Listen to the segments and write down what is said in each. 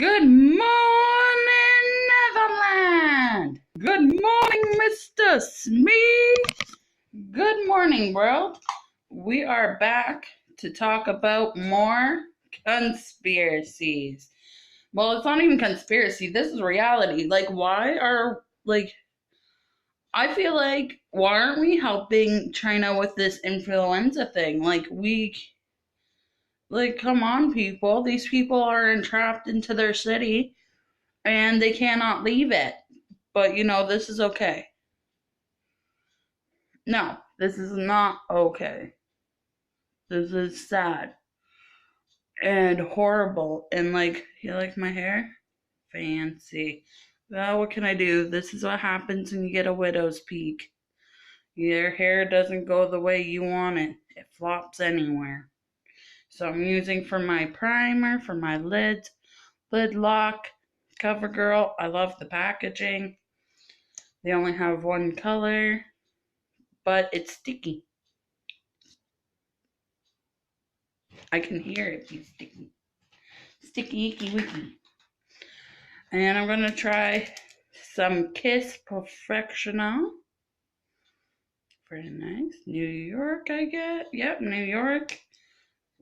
Good morning, Neverland! Good morning, Mr. Smith! Good morning, world! We are back to talk about more conspiracies. Well, it's not even conspiracy, this is reality. I feel like, why aren't we helping China with this influenza thing? Come on, people. These people are entrapped into their city and they cannot leave it. But this is okay. No, this is not okay. This is sad and horrible. And you like my hair? Fancy. Well, what can I do? This is what happens when you get a widow's peak. Your hair doesn't go the way you want it, it flops anywhere. So I'm using for my primer, for my lids, lid lock, CoverGirl. I love the packaging. They only have one color, but it's sticky. I can hear it be sticky. Sticky icky wicky. And I'm going to try some Kiss Perfectional. Pretty nice. New York, I get. Yep, New York.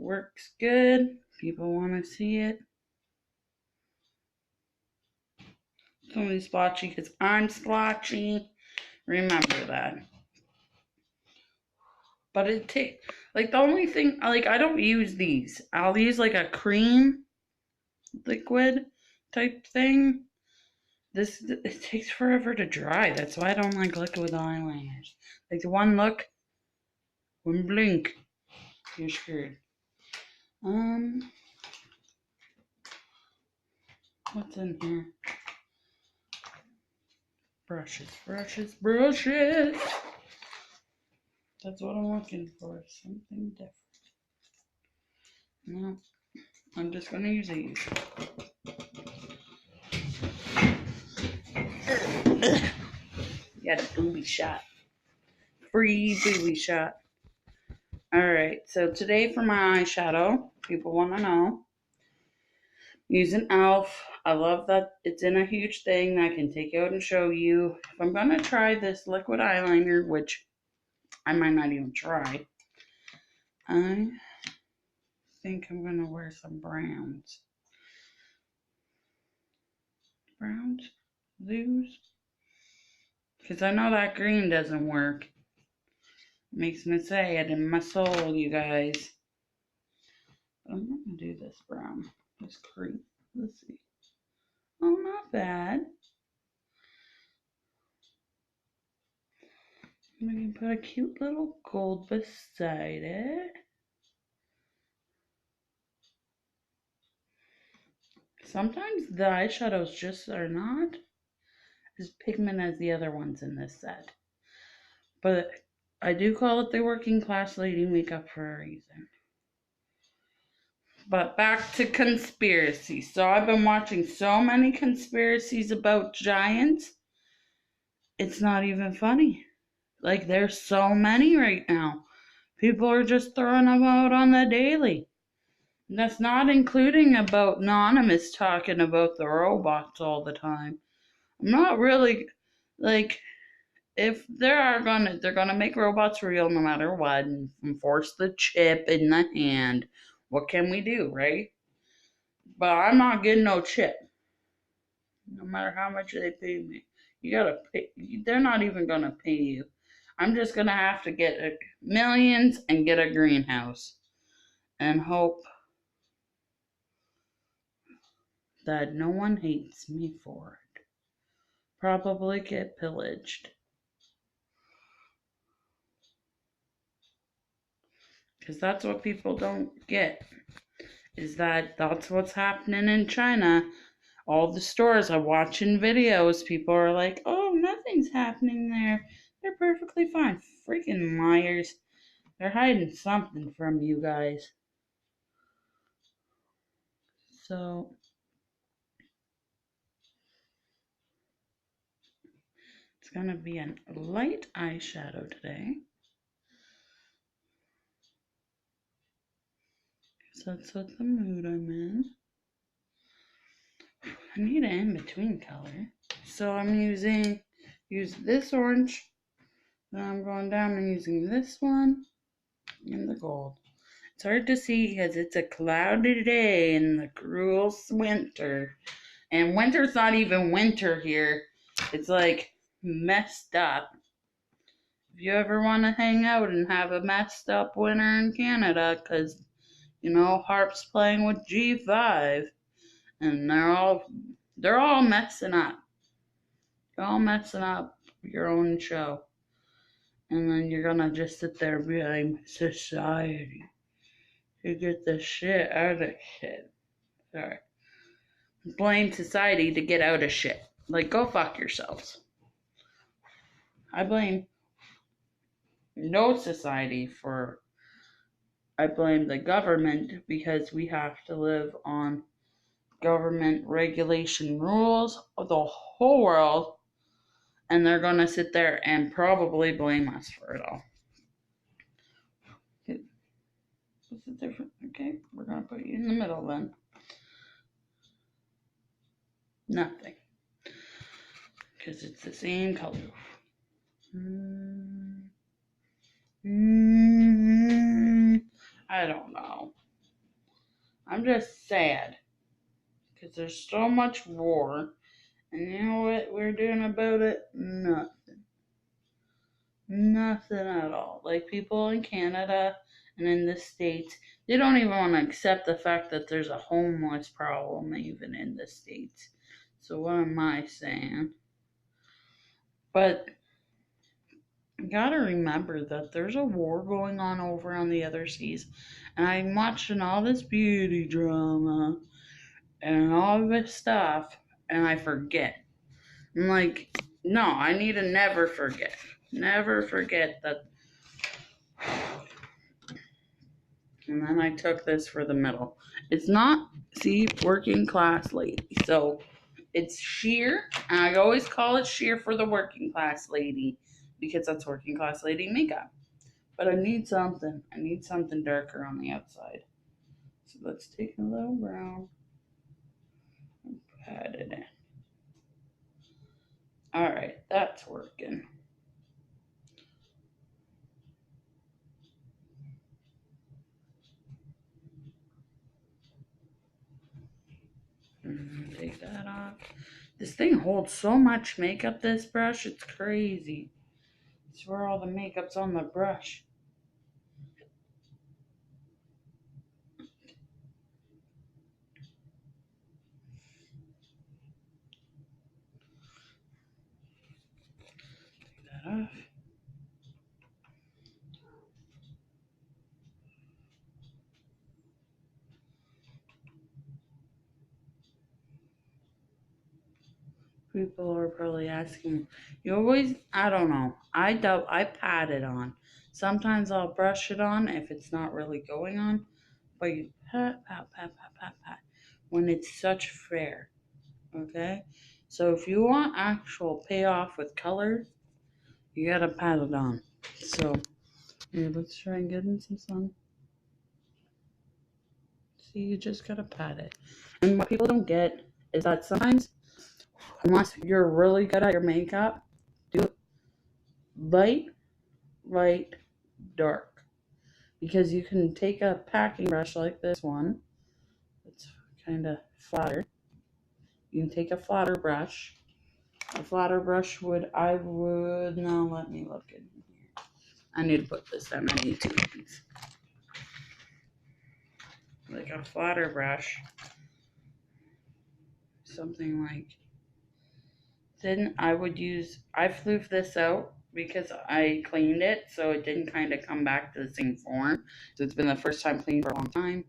Works good. People want to see it. It's only splotchy because I'm splotchy. Remember that. But it takes, the only thing, I don't use these. I'll use a cream liquid type thing. It takes forever to dry. That's why I don't like liquid eyeliners. Like the one look, one blink, you're screwed. What's in here? Brushes. That's what I'm looking for. Something different. No, I'm just gonna use these. Got a booby shot. Free booby shot. Alright, so today for my eyeshadow, people want to know, using Elf. I love that it's in a huge thing that I can take out and show you. If I'm going to try this liquid eyeliner, which I might not even try, I think I'm going to wear some browns. Browns? These? Because I know that green doesn't work. Makes me sad in my soul, you guys. But I'm going to do this brown. This cream. Let's see. Oh, not bad. We can put a cute little gold beside it. Sometimes the eyeshadows just are not as pigment as the other ones in this set. But I do call it the working class lady makeup for a reason. But back to conspiracy. So I've been watching so many conspiracies about giants. It's not even funny. There's so many right now. People are just throwing them out on the daily. And that's not including about Anonymous talking about the robots all the time. I'm not really, if they're gonna make robots real no matter what and force the chip in the hand. What can we do, right? But I'm not getting no chip. No matter how much they pay me. You gotta pay, they're not even gonna pay you. I'm just gonna have to get millions and get a greenhouse. And hope that no one hates me for it. Probably get pillaged. Because that's what people don't get. Is that's what's happening in China. All the stores are watching videos. People are like, oh, nothing's happening there. They're perfectly fine. Freaking liars. They're hiding something from you guys. So, it's going to be a light eyeshadow today. So that's what the mood I'm in. I need an in-between color. So I'm using this orange. Then I'm going down and using this one and the gold. It's hard to see because it's a cloudy day in the cruel winter. And winter's not even winter here. It's like messed up. If you ever want to hang out and have a messed up winter in Canada, because, Harp's playing with G5 and they're all messing up. You're all messing up your own show. And then you're gonna just sit there and be like, society. You get the shit out of shit. Sorry. Blame society to get out of shit. Like, go fuck yourselves. I blame no society for. I blame the government because we have to live on government regulation rules of the whole world, and they're gonna sit there and probably blame us for it all. What's the difference? Okay, we're gonna put you in the middle then. Nothing. Because it's the same color. I don't know. I'm just sad. Because there's so much war. And you know what we're doing about it? Nothing. Nothing at all. Like people in Canada and in the States, they don't even want to accept the fact that there's a homeless problem even in the States. So what am I saying? But you gotta remember that there's a war going on over on the other seas. And I'm watching all this beauty drama and all this stuff, and I forget. I'm like, no, I need to never forget. Never forget that. And then I took this for the middle. It's not, working class lady. So it's sheer, and I always call it sheer for the working class lady because that's working class lady makeup. But I need something. I need something darker on the outside. So let's take a little brown and pat it in. Alright, that's working. Take that off. This thing holds so much makeup, this brush, it's crazy. I swear all the makeup's on the brush. Take that off. People are probably asking, you always, I don't know. I pat it on. Sometimes I'll brush it on if it's not really going on. But you pat, pat, pat, pat, pat, pat when it's such fair. Okay? So if you want actual payoff with color, you gotta pat it on. So, here, let's try and get in some sun. See, you just gotta pat it. And what people don't get is that sometimes, unless you're really good at your makeup, do it light, dark. Because you can take a packing brush like this one. It's kind of flatter. You can take a flatter brush. A flatter brush now let me look in here. I need to put this down. I need 2 things. Like a flatter brush. Something like, then I flew this out because I cleaned it so it didn't kind of come back to the same form. So it's been the first time cleaned for a long time.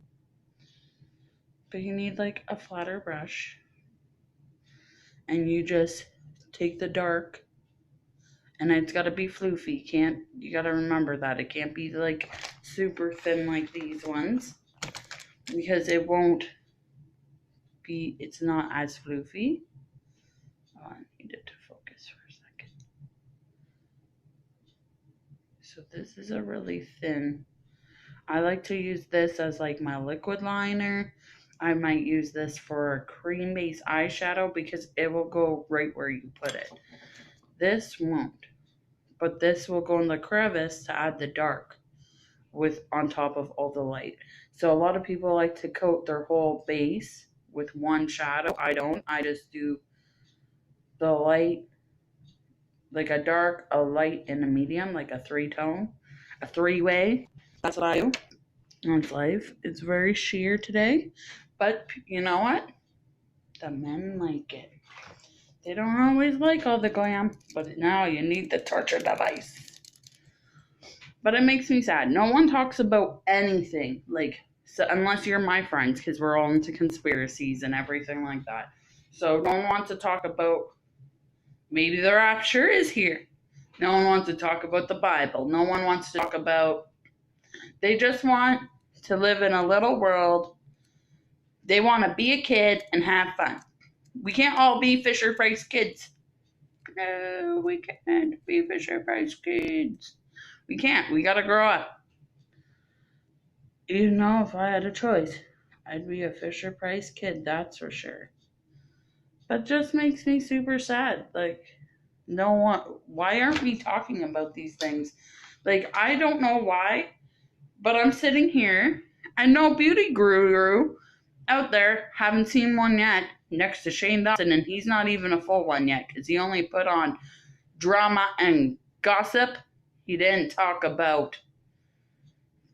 But you need like a flatter brush. And you just take the dark, and it's got to be floofy. You got to remember that it can't be like super thin like these ones, because it's not as floofy. Oh, I need it to focus for a second. So this is a really thin. I like to use this as like my liquid liner, I might use this for a cream-based eyeshadow because it will go right where you put it. This won't, but this will go in the crevice to add the dark with on top of all the light. So a lot of people like to coat their whole base with one shadow. I don't. I just do the light, like a dark, a light, and a medium, like a three-tone, a three-way. That's what I do. It's life. It's very sheer today, but you know what? The men like it. They don't always like all the glam, but now you need the torture device. But it makes me sad. No one talks about anything, like, so unless you're my friends, because we're all into conspiracies and everything like that. So no one wants to talk about maybe the rapture is here. No one wants to talk about the Bible. No one wants to talk about. They just want to live in a little world. They want to be a kid and have fun. We can't all be Fisher Price kids. No, we can't be Fisher Price kids. We can't. We gotta grow up. You know, if I had a choice, I'd be a Fisher Price kid, that's for sure. That just makes me super sad. Like, no one. Why aren't we talking about these things? Like, I don't know why, but I'm sitting here. I know beauty guru out there, haven't seen one yet, next to Shane Dawson, and he's not even a full one yet because he only put on drama and gossip. He didn't talk about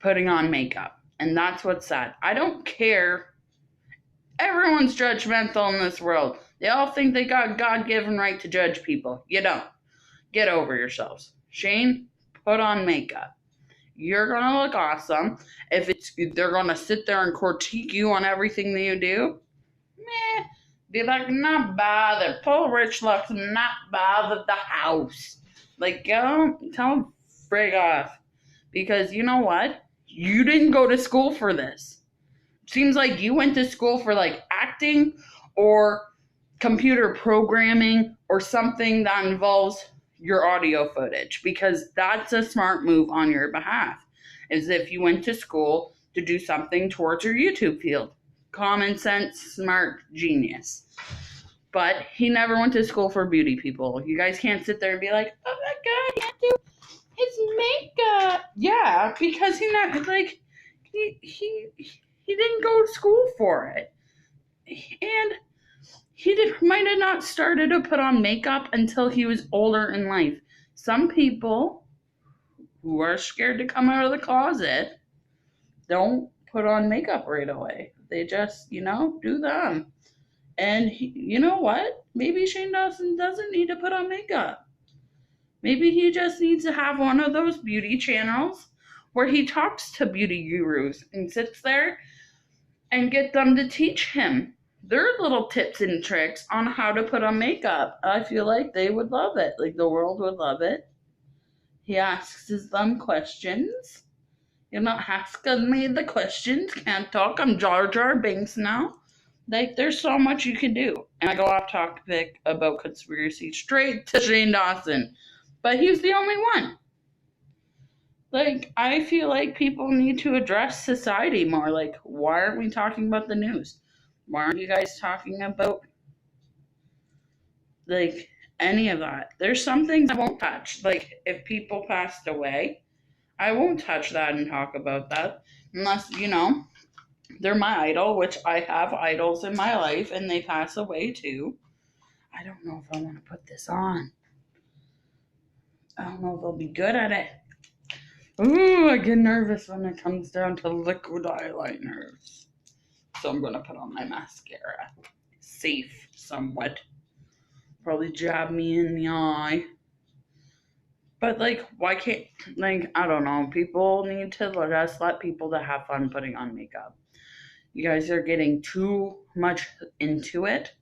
putting on makeup, and that's what's sad. I don't care. Everyone's judgmental in this world. They all think they got God-given right to judge people. You don't. Get over yourselves. Shane, put on makeup. You're gonna look awesome. If they're gonna sit there and critique you on everything that you do, meh. Be like, not bothered. Pull rich looks, not bothered the house. Like, go tell them frig off. Because you know what? You didn't go to school for this. Seems like you went to school for like acting or computer programming or something that involves your audio footage, because that's a smart move on your behalf, as if you went to school to do something towards your YouTube field. Common sense, smart, genius. But he never went to school for beauty, people. You guys can't sit there and be like, oh my god, he can't do his makeup. Yeah, because he didn't go to school for it. And he might have not started to put on makeup until he was older in life. Some people who are scared to come out of the closet don't put on makeup right away. They just, do them. And you know what? Maybe Shane Dawson doesn't need to put on makeup. Maybe he just needs to have one of those beauty channels where he talks to beauty gurus and sits there and get them to teach him their little tips and tricks on how to put on makeup. I feel like they would love it. Like, the world would love it. He asks them questions. You're not asking me the questions. Can't talk. I'm Jar Jar Binks now. Like, there's so much you can do. And I go off topic about conspiracy straight to Shane Dawson. But he's the only one. Like, I feel like people need to address society more. Like, why aren't we talking about the news? Why aren't you guys talking about, like, any of that? There's some things I won't touch. Like, if people passed away, I won't touch that and talk about that. Unless, they're my idol, which I have idols in my life, and they pass away too. I don't know if I want to put this on. I don't know if I'll be good at it. Ooh, I get nervous when it comes down to liquid eyeliners. So I'm going to put on my mascara. Safe, somewhat. Probably jab me in the eye. But, like, why can't, like, I don't know. People need to just let people to have fun putting on makeup. You guys are getting too much into it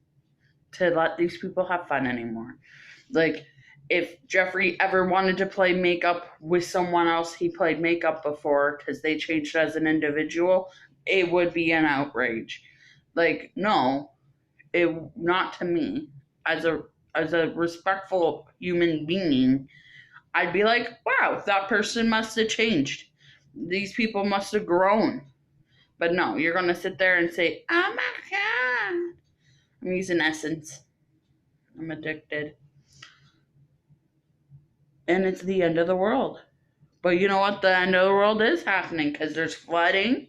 to let these people have fun anymore. Like, if Jeffrey ever wanted to play makeup with someone else he played makeup before because they changed as an individual, it would be an outrage. Like, no, not to me. As a respectful human being, I'd be like, wow, that person must have changed. These people must have grown. But no, you're going to sit there and say, oh my God. I'm using Essence. I'm addicted. And it's the end of the world. But you know what? The end of the world is happening because there's flooding.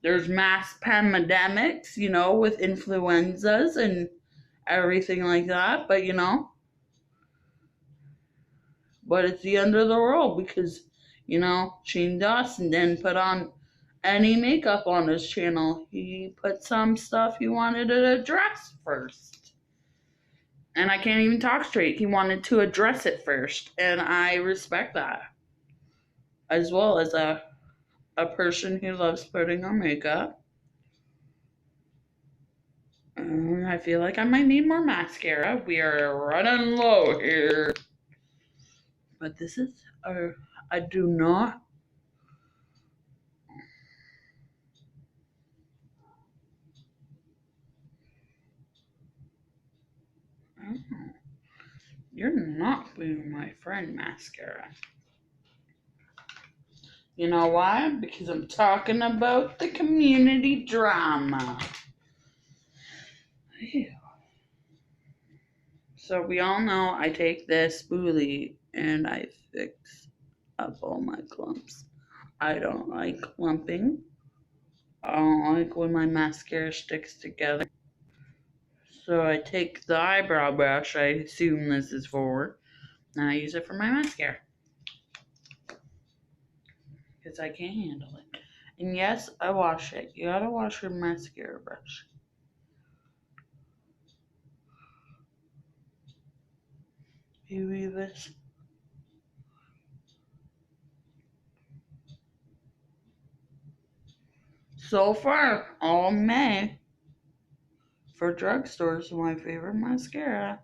There's mass pandemics, with influenzas and everything like that. But it's the end of the world because, Shane Dawson didn't put on any makeup on his channel. He put some stuff he wanted to address first. And I can't even talk straight. He wanted to address it first. And I respect that. As well as a person who loves putting on makeup. I feel like I might need more mascara. We are running low here. But this is, I do not. Oh, you're not being my friend, mascara. You know why? Because I'm talking about the community drama. Ew. So we all know I take this spoolie and I fix up all my clumps. I don't like clumping. I don't like when my mascara sticks together. So I take the eyebrow brush, I assume this is for, and I use it for my mascara. Because I can't handle it. And yes, I wash it. You gotta wash your mascara brush. You read this? So far, all May, for drugstores, my favorite mascara.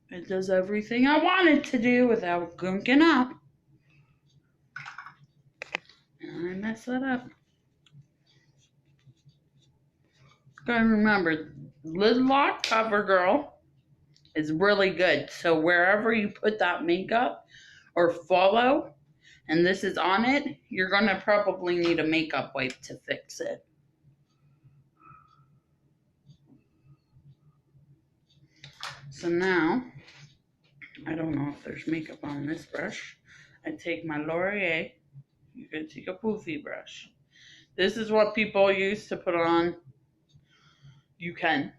It does everything I want it to do without gunking up. And I mess that up. Gotta remember, lid lock CoverGirl is really good. So wherever you put that makeup or follow, and this is on it, you're gonna probably need a makeup wipe to fix it. So now, I don't know if there's makeup on this brush. I take my Laurier. You can take a poofy brush. This is what people use to put on. You can.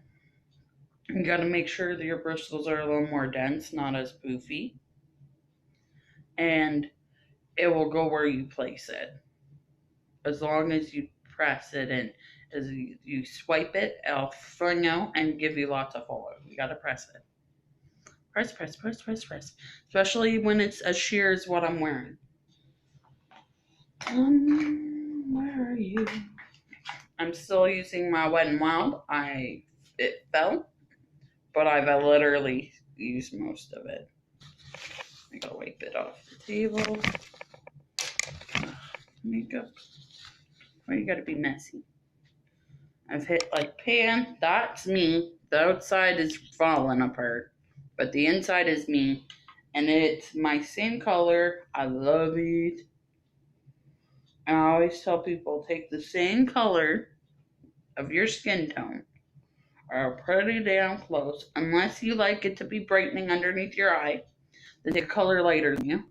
You gotta make sure that your bristles are a little more dense, not as poofy. And it will go where you place it. As long as you press it and as you swipe it, it'll fling out and give you lots of follow. You gotta press it. Press, press, press, press, press. Especially when it's as sheer as what I'm wearing. Where are you? I'm still using my Wet n Wild. It fell, but I've literally used most of it. I gotta wipe it off the table. Makeup. Why you gotta be messy? I've hit like pan. That's me. The outside is falling apart, but the inside is me, and it's my same color. I love it. And I always tell people, take the same color of your skin tone, or pretty damn close, unless you like it to be brightening underneath your eye. Then take a color lighter than you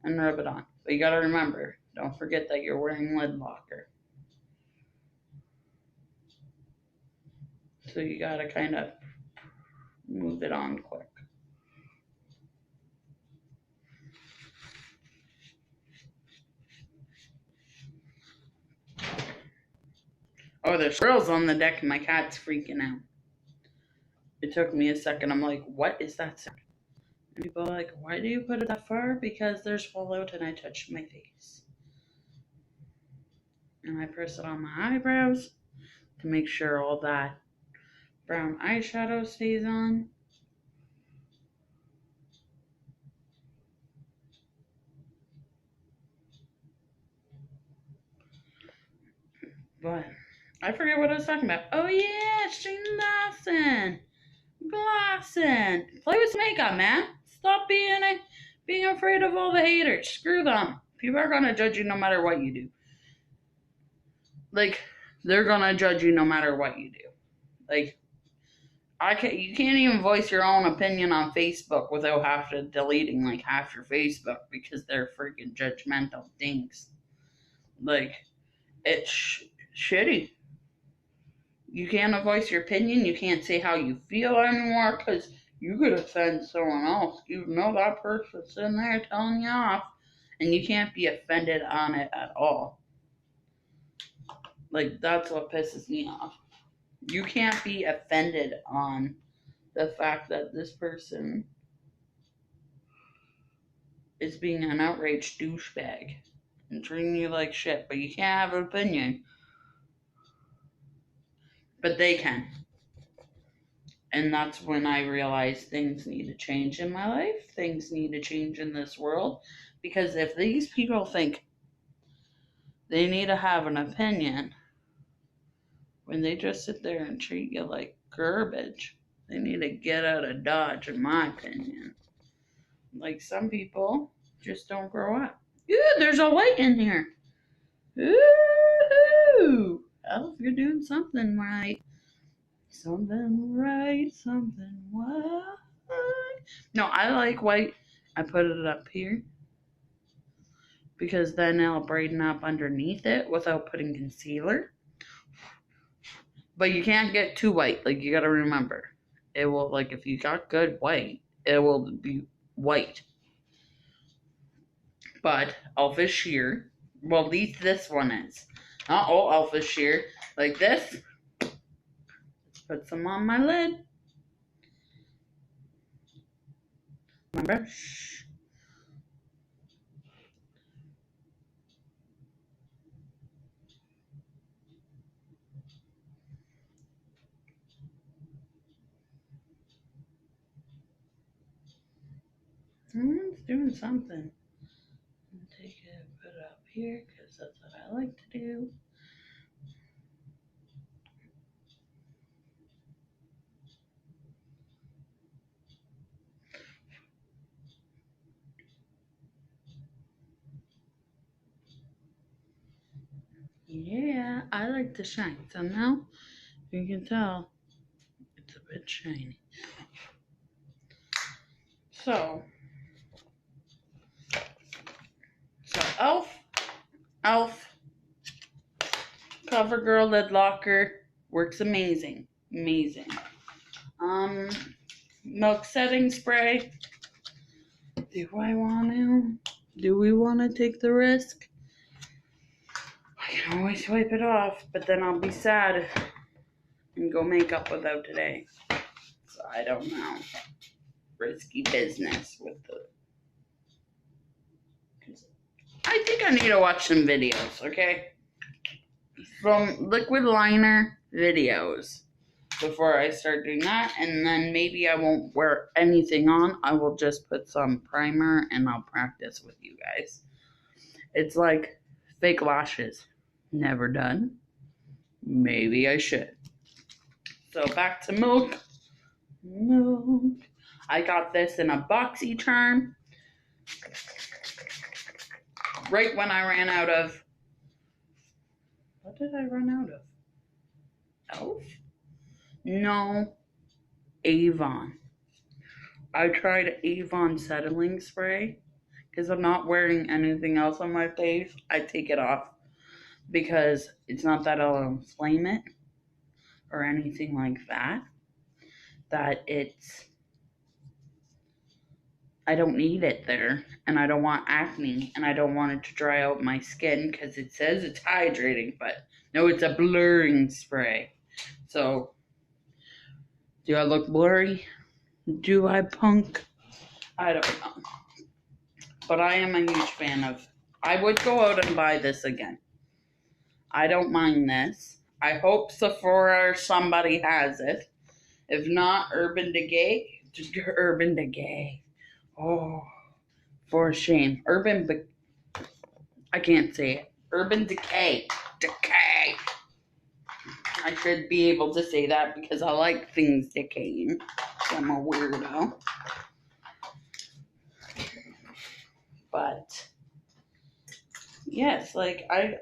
and rub it on. But you gotta remember, don't forget that you're wearing lid locker. So you gotta kind of move it on quick. Oh, there's squirrels on the deck and my cat's freaking out. It took me a second. I'm like, what is that sound? And people are like, why do you put it that far? Because there's fallout and I touched my face. And I press it on my eyebrows to make sure all that brown eyeshadow stays on. But I forget what I was talking about. Oh yeah, Shane Dawson. Glossin. Play with makeup, man. Stop being afraid of all the haters. Screw them. People are going to judge you no matter what you do. Like, they're going to judge you no matter what you do. Like, you can't even voice your own opinion on Facebook without deleting like half your Facebook because they're freaking judgmental dinks. Like, it's shitty. You can't voice your opinion. You can't say how you feel anymore because you could offend someone else. You know that person's in there telling you off, and you can't be offended on it at all. Like, that's what pisses me off. You can't be offended on the fact that this person is being an outraged douchebag and treating you like shit, but you can't have an opinion. But they can. And that's when I realized things need to change in my life. Things need to change in this world. Because if these people think they need to have an opinion when they just sit there and treat you like garbage, they need to get out of Dodge, in my opinion. Like, some people just don't grow up. Ooh, there's a light in here. Ooh, Elf, you're doing something right. Something right, something white. No, I like white. I put it up here because then it'll brighten up underneath it without putting concealer. But you can't get too white. Like, you gotta remember. It will, like, if you got good white, it will be white. But Elf is sheer. Well, at least this one is. Not all Elf is sheer. Like this. Let's put some on my lid. Remember? Shh. It's doing something. Take it, put it up here, because that's what I like to do. Yeah, I like to shine. So now you can tell it's a bit shiny. So Elf, CoverGirl Lid Locker works amazing. Milk setting spray. Do we want to take the risk? I can always wipe it off, but then I'll be sad and go makeup without today. So I don't know. Risky business with the... I think I need to watch some videos, okay? From liquid liner videos before I start doing that, and then maybe I won't wear anything on. I will just put some primer and I'll practice with you guys. It's like fake lashes. Never done. Maybe I should. So back to milk. I got this in a BoxyCharm. Right when I ran out of... What did I run out of? Elf? No. Avon. I tried Avon settling spray because I'm not wearing anything else on my face. I take it off because it's not that I'll inflame it or anything like that. I don't need it there, and I don't want acne, and I don't want it to dry out my skin because it says it's hydrating, but no, it's a blurring spray. So, do I look blurry? Do I punk? I don't know. But I am a huge fan of... I would go out and buy this again. I don't mind this. I hope Sephora or somebody has it. If not, Urban Decay. Oh, for shame. I can't say it. Urban Decay. I should be able to say that because I like things decaying. I'm a weirdo. But Yes, like I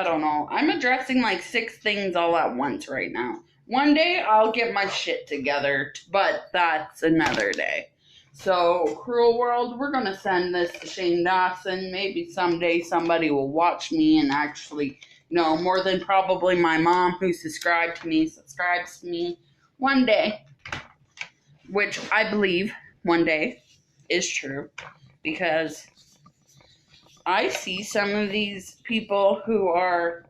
don't know. I'm addressing like 6 things all at once right now. One day I'll get my shit together, but that's another day. So, Cruel World, we're gonna send this to Shane Dawson. Maybe someday somebody will watch me and actually, more than probably my mom who subscribes to me one day, which I believe one day is true because I see some of these people who are,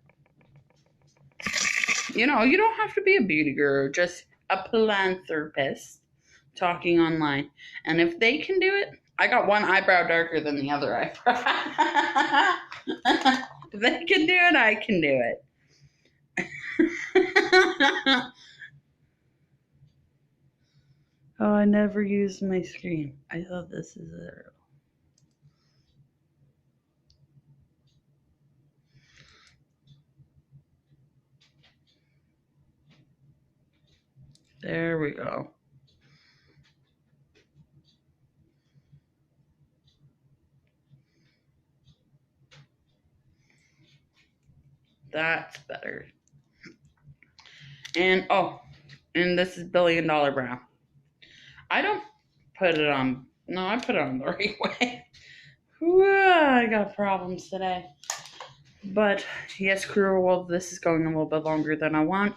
you don't have to be a beauty guru, just a philanthropist talking online. And if they can do it, I got one eyebrow darker than the other eyebrow. If they can do it, I can do it. Oh, I never used my screen. I thought this is it. There we go. That's better. And this is Billion Dollar Brow. I don't put it on. No, I put it on the right way. I got problems today. But yes, Cruel World, this is going a little bit longer than I want.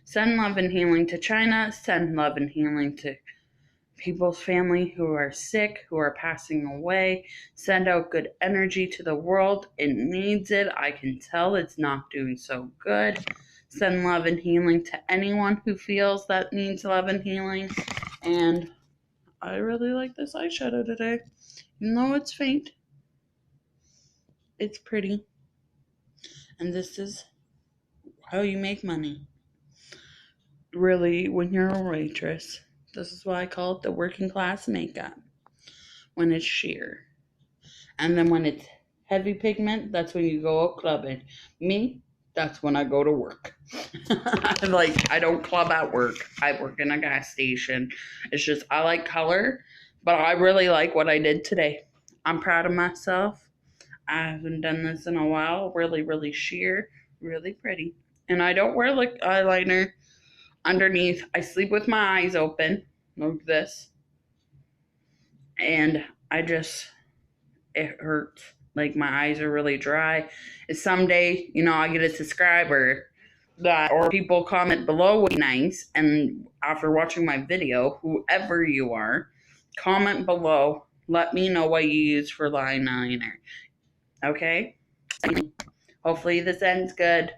Send love and healing to China. Send love and healing to people's family who are sick, who are passing away. Send out good energy to the world. It needs it. I can tell it's not doing so good. Send love and healing to anyone who feels that needs love and healing. And I really like this eyeshadow today. Even though it's faint, it's pretty. And this is how you make money. Really, when you're a waitress, this is why I call it the working class makeup. When it's sheer. And then when it's heavy pigment, that's when you go out clubbing. Me, that's when I go to work. I don't club at work. I work in a gas station. It's just, I like color, but I really like what I did today. I'm proud of myself. I haven't done this in a while. Really, really sheer. Really pretty. And I don't wear eyeliner underneath. I sleep with my eyes open. Like this. And it hurts. Like my eyes are really dry. If someday, I get a subscriber or people comment below would be nice. And after watching my video, whoever you are, comment below. Let me know what you use for eyeliner. Okay? Hopefully this ends good.